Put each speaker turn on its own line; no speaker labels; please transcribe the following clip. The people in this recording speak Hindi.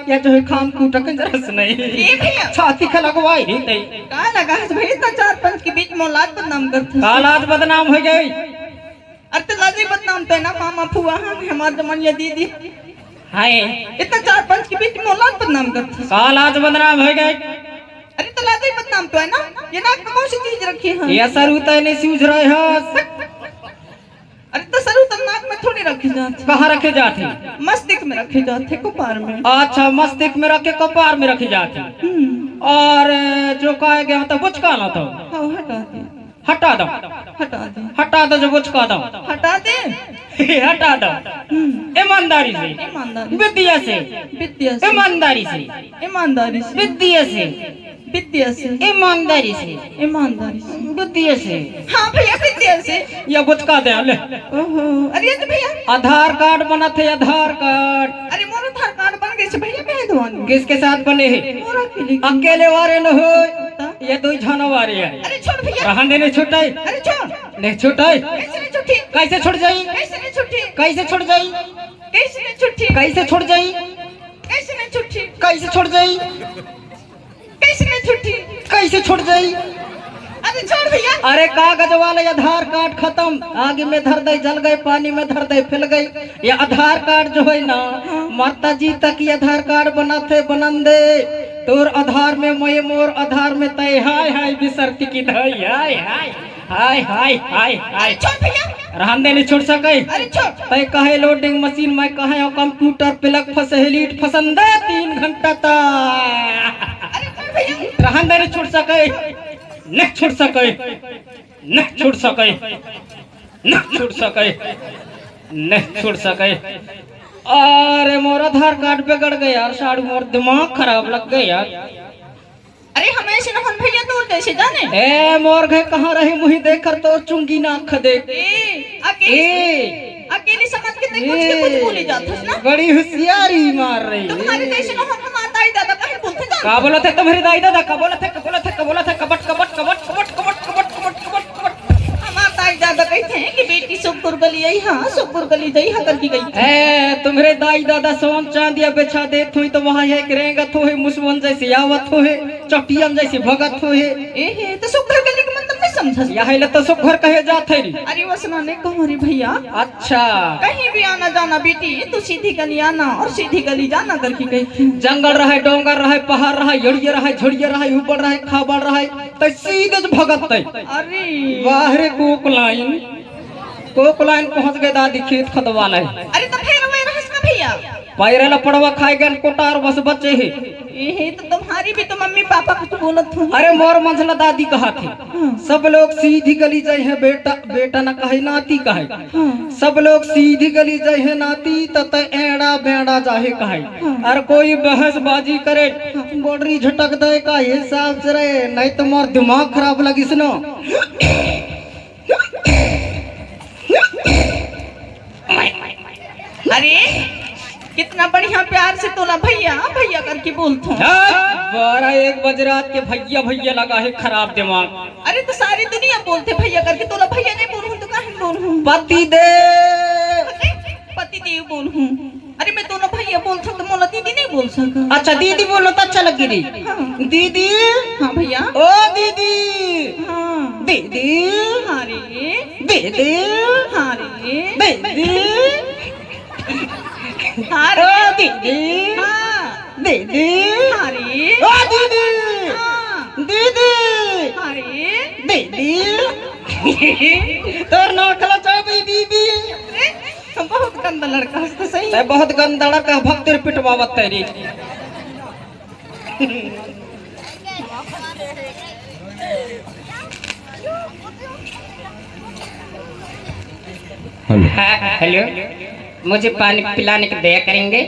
या जो है खाम कूटा के जरस नहीं
ये भैया
छाती का लगवाई नहीं तई
का लगा है भैया तो चार पंच के बीच में औलाद बदनाम करते
कालाज बदनाम हो गई।
अरे तो लाजी बदनाम तो है ना मामा फुआ हमारे जमानिया दीदी
हाय
इतना चार पंच के बीच में औलाद बदनाम करते
कालाज बदनाम हो गई।
अरे तो लाजी बदनाम तो है ना ये नाक में कौन सी चीज रखी है
ये सर उतर नहीं सूझ रहे हो।
अरे तो सर उतर नाक में थोड़ी रखी जाती
कहाँ रखे जाते
मस्तिष्क में रखे जाते कपार में।
अच्छा मस्तिष्क में रखे कपार में रखी जाती और जो कहा गया तो बुचका लो तो
हाँ हटा दे
हटा दो
हटा दे
हटा दो जो बुचका दो
हटा दे
हटा दो ईमानदारी से
ईमानदारी
विद्या से
विद्या से
ईमानदारी से
ईमानदारी से
विद्या से
विद्या से
ईमानदारी से
ईमानदारी से
विद्या से।
हाँ भैया विद्या से
या बुचका दे ले
ओहो अरे ये तो भैया
आधार कार्ड बना थे आधार कार्ड।
अरे मोर आधार कार्ड बन गए से भैया मैं दुआन
किसके साथ बने हैं
मोर अकेले
अकेले वारे न हो ये दो जाना वारे है।
अरे छोड़ भैया
कहां देने छुटाई
अरे छोड़
नहीं छुटाई
कैसे नहीं छुट्टी
कैसे छुट जाई
कैसे नहीं छुट्टी
कैसे छुट जाई
कैसे नहीं छुट्टी
कैसे छुट जाई
कैसे नहीं छुट्टी
कैसे छुट जाई
कैसे नहीं छुट्टी
कैसे छुट जाई।
अरे छोड़ भैया
अरे कागज वाले आधार कार्ड खत्म आगे में धर दे जल गए पानी में धर दे फिल गई। ये आधार कार्ड जो है ना माता जी तक ये आधार कार्ड बना थे बनन दे तोर आधार में मैं मोर आधार में तय हाय हाय बिसरती की धई हाय हाय हाय हाय हाय हाय।
अरे छोड़ भैया
रहन दे नहीं छोड़ सके
अरे छोड़
तय कहे लोडिंग मशीन में कहे और कंप्यूटर प्लग फसे लीड फसंद 3 घंटा तक
अरे छोड़ भैया
रहन दे नहीं छोड़ सके न छोड़ सके न छोड़ सके न छोड़ सके न छोड़ सके। अरे मोर आधार कार्ड बिगड़ गया यार साड़ू मोर दिमाग खराब लग गया यार।
अरे हमेशा ना हम भैया दूर देश जाने
ए मोर घे कहाँ रहे मुही देखकर तो चुंगी नाक दे
अकेली समझ के कुछ बोली जाता है ना
बड़ी होशियारी मार रही
तुम्हारे देश में हम हमारे दादा कहीं बोलते जान
का बोला थे तुम्हारे दाई दादा का बोला थे कबट कबट कबट कबट कबट कबट कबट कबट कबट
हमारे दादा कहते हैं कि बेटी सुखपुर गली आई हाँ सुखपुर गली गई हाँ करके गई
है तुम्हारे दाई दादा सोन चांदिया बेचा देत हुई तो वहाँ है करेंगा तो है मुसवन जैसे आवत हो है चटियम जैसे भगत हो है
ए तो सुखपुर गली का मतलब नहीं समझा
यहाँ ले तो सुख घर कहे जाते री।
अरे वसना ने कहो रे भैया
अच्छा
कहीं भी आना जाना बेटी तू सीधी गली आना और सीधी गली जाना करके गई थी।
जंगल रहे डोंगर रहे पहाड़ रहे यड़िए रहे झड़िए रहे ऊपर रहे खाबड़ रहे तो सीधे भगत तय
अरे
बाहरे कोक लाइन पहुंच गए दादी खेत खतवाना है।
अरे तो फिर मैं रहस ना भैया
पैरे ला पड़वा खाए गए कोटार बस बच्चे है
ये तो तुम्हारी भी तो मम्मी पापा कुछ बोलत हो।
अरे मोर मंझला दादी कहा थे सब लोग सीधी गली जाए है बेटा बेटा ना कहे नाती कहे सब लोग सीधी गली जाए है नाती तत एड़ा बेड़ा जाहे कहे और कोई बहसबाजी करे बॉर्डरी झटक दे का हिसाब से रहे नहीं तो मोर दिमाग खराब लगी सुनो।
अरे कितना बढ़िया प्यार से तोला भैया भैया करके बोलता
12-1 बज रात के भैया भैया लगा है खराब दिमाग।
अरे तो सारी दुनिया बोलते भैया करके तोला भैया नहीं बोलूं तो काहे बोलूं
पति देव
पति देव बोलूं। अरे मैं दोनों भैया बोलता तो मोला दीदी नहीं बोल सका।
अच्छा दीदी बोलो तो अच्छा लगी री दीदी
हाँ भैया
ओ दीदी
हाँ
दीदी
हाँ रे
दीदी
हाँ रे
दीदी
हाँ
ओ
रे
दीदी
हाँ
दीदी
हाँ रे
ओ दीदी
हाँ
दीदी
हाँ रे
दीदी तोर नाम खला चाबी दीदी
बहुत गंदा लड़का है तो सही
ते बहुत गंदा लड़का भक्त पिटवावत तेरी। हेलो मुझे पानी पिलाने की दया करेंगे।